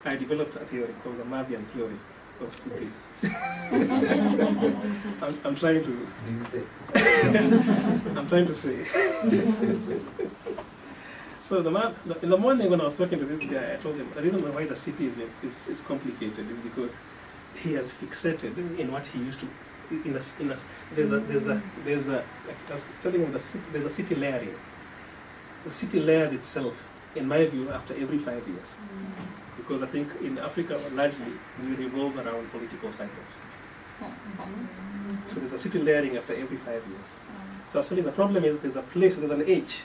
I developed a theory called the Mavian theory of city. I'm trying to. I'm trying to say. So in the morning when I was talking to this guy, I told him the reason why the city is complicated is because he has fixated in what he used to. There's a I was telling him there's a city layering. The city layers itself, in my view, after every 5 years. Because I think in Africa, largely, we revolve around political cycles. So there's a city layering after every 5 years. So I was saying the problem is there's an age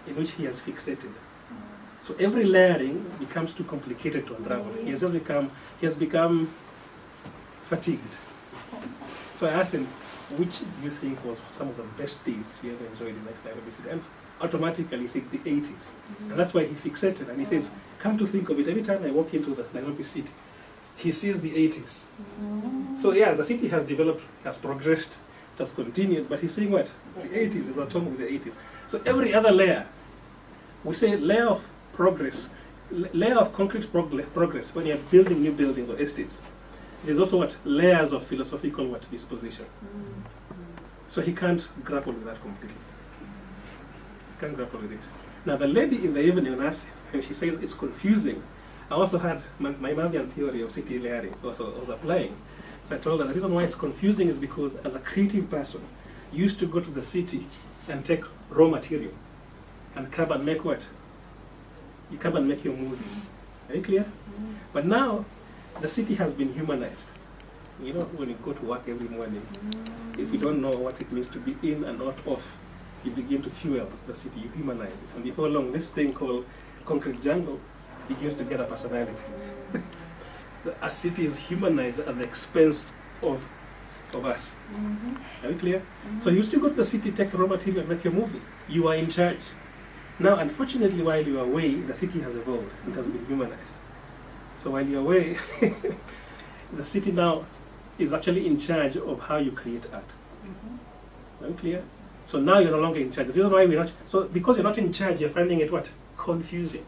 in which he has fixated. So every layering becomes too complicated to unravel. He has become fatigued. So I asked him, which do you think was some of the best days you ever enjoyed in Nairobi City? And automatically he said the 80s. And that's why he fixated. And he says, come to think of it, every time I walk into the Nairobi City, he sees the 80s. So yeah, the city has developed, has progressed, it has continued, but he's saying what? The 80s is at home with the 80s. So every other layer, we say layer of progress, layer of concrete progress when you're building new buildings or estates. There's also what? Layers of philosophical what? Disposition. So he can't grapple with that completely. He can't grapple with it. Now the lady in the evening, when she says it's confusing, I also had my Mavian theory of city layering also was applying. So I told her the reason why it's confusing is because as a creative person, you used to go to the city and take raw material and come and make what? You come and make your movie. Very clear? But now, the city has been humanized. You know, when you go to work every morning, if you don't know what it means to be in and out of, you begin to fuel the city, you humanize it. And before long, this thing called concrete jungle begins to get a personality. A city is humanized at the expense of us. Are we clear? So you still go to the city, take raw material, make your movie. You are in charge. Now, unfortunately, while you are away, the city has evolved. It has been humanized. So while you're away, the city now is actually in charge of how you create art. Are we clear? So now you're no longer in charge. The reason why we're not, so because you're not in charge, you're finding it what? Confusing.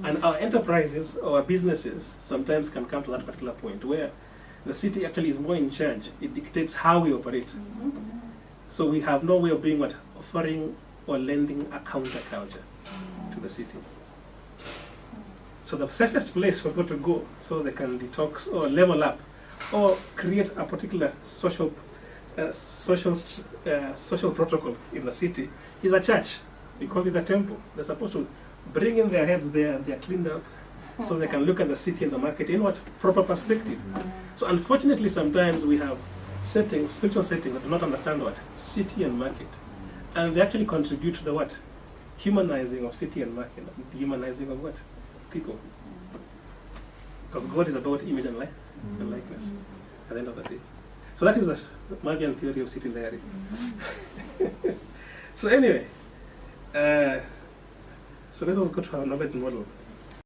And our enterprises or our businesses sometimes can come to that particular point where the city actually is more in charge. It dictates how we operate. So we have no way of being what? Offering or lending a counterculture to the city. So the safest place for people to go so they can detox or level up or create a particular social protocol in the city is a church. We call it a temple. They're supposed to bring in their heads there, they're cleaned up, so they can look at the city and the market in what? Proper perspective. So unfortunately sometimes we have settings, spiritual settings that do not understand what? City and market. And they actually contribute to the what? Humanizing of city and market, humanizing of what? People. Because God is about image and likeness at the end of the day. So that is the Mavian theory of city layering. So anyway, so let's go to our knowledge model.